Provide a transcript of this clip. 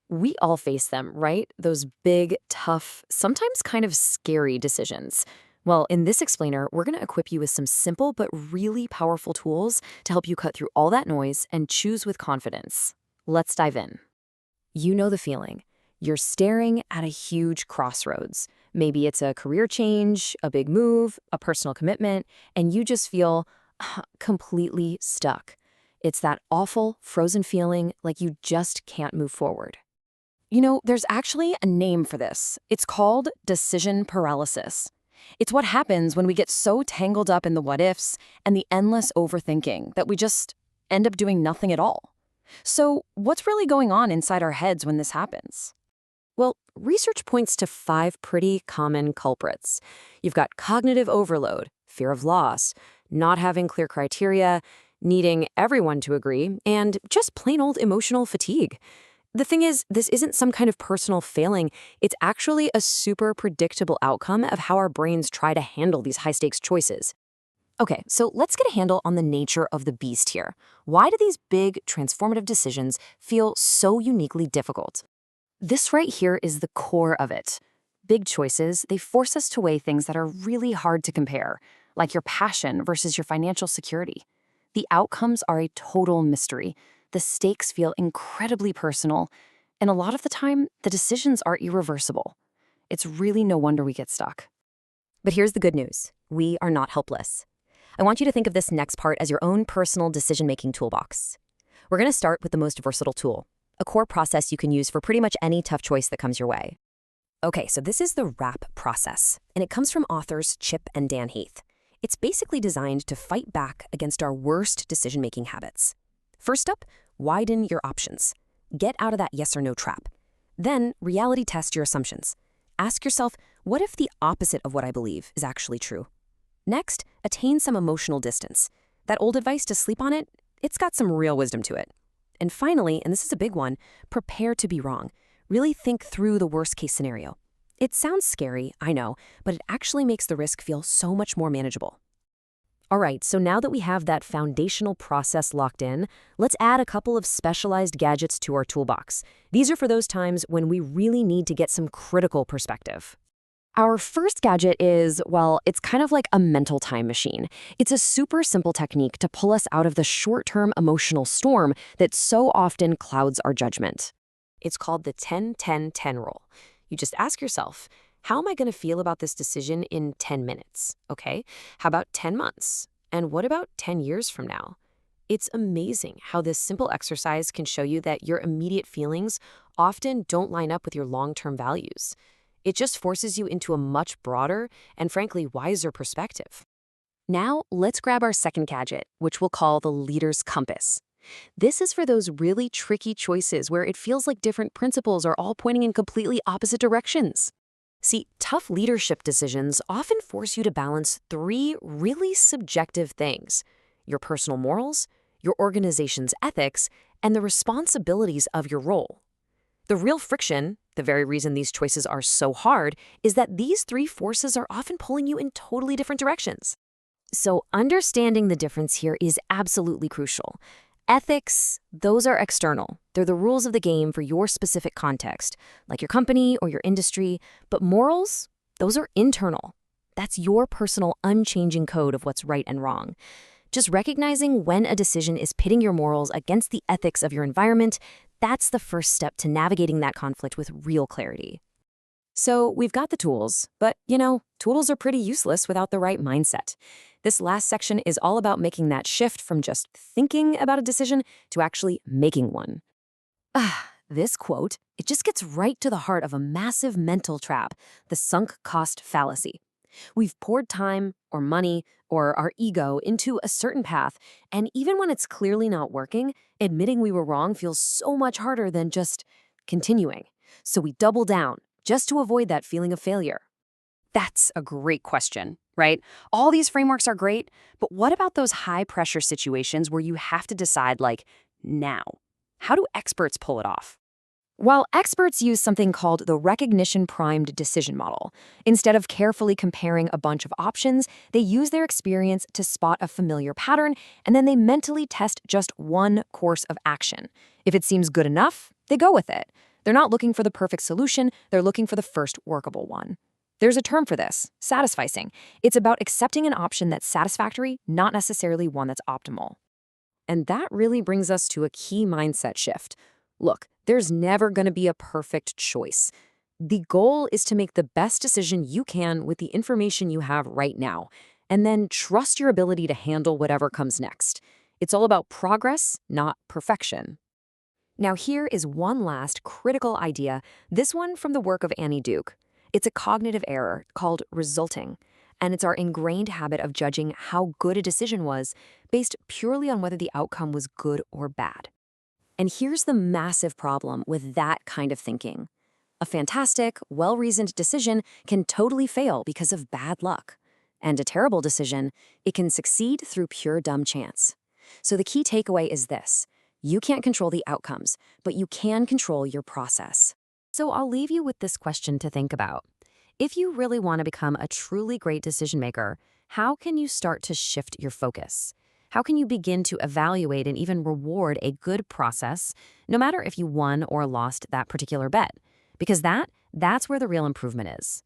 We all face them, right? Those big, tough, sometimes kind of scary decisions. Well, in this explainer, we're going to equip you with some simple but really powerful tools to help you cut through all that noise and choose with confidence. Let's dive in. You know the feeling. You're staring at a huge crossroads. Maybe it's a career change, a big move, a personal commitment, and you just feel completely stuck. It's that awful, frozen feeling like you just can't move forward. There's actually a name for this. It's called decision paralysis. It's what happens when we get so tangled up in the what ifs and the endless overthinking that we just end up doing nothing at all. So, what's really going on inside our heads when this happens? Well, research points to 5 pretty common culprits. You've got cognitive overload, fear of loss, not having clear criteria, needing everyone to agree, and just plain old emotional fatigue. The thing is, this isn't some kind of personal failing. It's actually a super predictable outcome of how our brains try to handle these high-stakes choices. Okay, so let's get a handle on the nature of the beast here. Why do these big, transformative decisions feel so uniquely difficult? This right here is the core of it. Big choices, they force us to weigh things that are really hard to compare, like your passion versus your financial security. The outcomes are a total mystery. The stakes feel incredibly personal, and a lot of the time, the decisions are irreversible. It's really no wonder we get stuck. But here's the good news. We are not helpless. I want you to think of this next part as your own personal decision-making toolbox. We're going to start with the most versatile tool, a core process you can use for pretty much any tough choice that comes your way. Okay, so this is the WRAP process, and it comes from authors Chip and Dan Heath. It's basically designed to fight back against our worst decision-making habits. First up, widen your options. Get out of that yes or no trap. Then, reality test your assumptions. Ask yourself, what if the opposite of what I believe is actually true? Next, attain some emotional distance. That old advice to sleep on it, it's got some real wisdom to it. And finally, and this is a big one, prepare to be wrong. Really think through the worst-case scenario. It sounds scary, I know, but it actually makes the risk feel so much more manageable. All right, so now that we have that foundational process locked in, let's add a couple of specialized gadgets to our toolbox. These are for those times when we really need to get some critical perspective. Our first gadget is, well, it's kind of like a mental time machine. It's a super simple technique to pull us out of the short-term emotional storm that so often clouds our judgment. It's called the 10-10-10 rule. You just ask yourself, how am I going to feel about this decision in 10 minutes? Okay, how about 10 months? And what about 10 years from now? It's amazing how this simple exercise can show you that your immediate feelings often don't line up with your long-term values. It just forces you into a much broader and frankly wiser perspective. Now, let's grab our second gadget, which we'll call the leader's compass. This is for those really tricky choices where it feels like different principles are all pointing in completely opposite directions. See, tough leadership decisions often force you to balance 3 really subjective things: your personal morals, your organization's ethics, and the responsibilities of your role. The real friction, the very reason these choices are so hard, is that these 3 forces are often pulling you in totally different directions. So understanding the difference here is absolutely crucial. Ethics, those are external. They're the rules of the game for your specific context, like your company or your industry. But morals, those are internal. That's your personal unchanging code of what's right and wrong. Just recognizing when a decision is pitting your morals against the ethics of your environment, that's the first step to navigating that conflict with real clarity. So we've got the tools, but tools are pretty useless without the right mindset. This last section is all about making that shift from just thinking about a decision to actually making one. This quote, it just gets right to the heart of a massive mental trap, the sunk cost fallacy. We've poured time or money or our ego into a certain path, and even when it's clearly not working, admitting we were wrong feels so much harder than just continuing. So we double down just to avoid that feeling of failure. That's a great question, right? All these frameworks are great, but what about those high-pressure situations where you have to decide, like, now? How do experts pull it off? While experts use something called the recognition-primed decision model, instead of carefully comparing a bunch of options, they use their experience to spot a familiar pattern, and then they mentally test just one course of action. If it seems good enough, they go with it. They're not looking for the perfect solution, they're looking for the first workable one. There's a term for this, satisficing. It's about accepting an option that's satisfactory, not necessarily one that's optimal. And that really brings us to a key mindset shift. Look, there's never going to be a perfect choice. The goal is to make the best decision you can with the information you have right now, and then trust your ability to handle whatever comes next. It's all about progress, not perfection. Now, here is one last critical idea, this one from the work of Annie Duke. It's a cognitive error called resulting, and it's our ingrained habit of judging how good a decision was based purely on whether the outcome was good or bad. And here's the massive problem with that kind of thinking. A fantastic, well-reasoned decision can totally fail because of bad luck. And a terrible decision, it can succeed through pure dumb chance. So the key takeaway is this. You can't control the outcomes, but you can control your process. So I'll leave you with this question to think about. If you really want to become a truly great decision maker, how can you start to shift your focus? How can you begin to evaluate and even reward a good process, no matter if you won or lost that particular bet? Because that's where the real improvement is.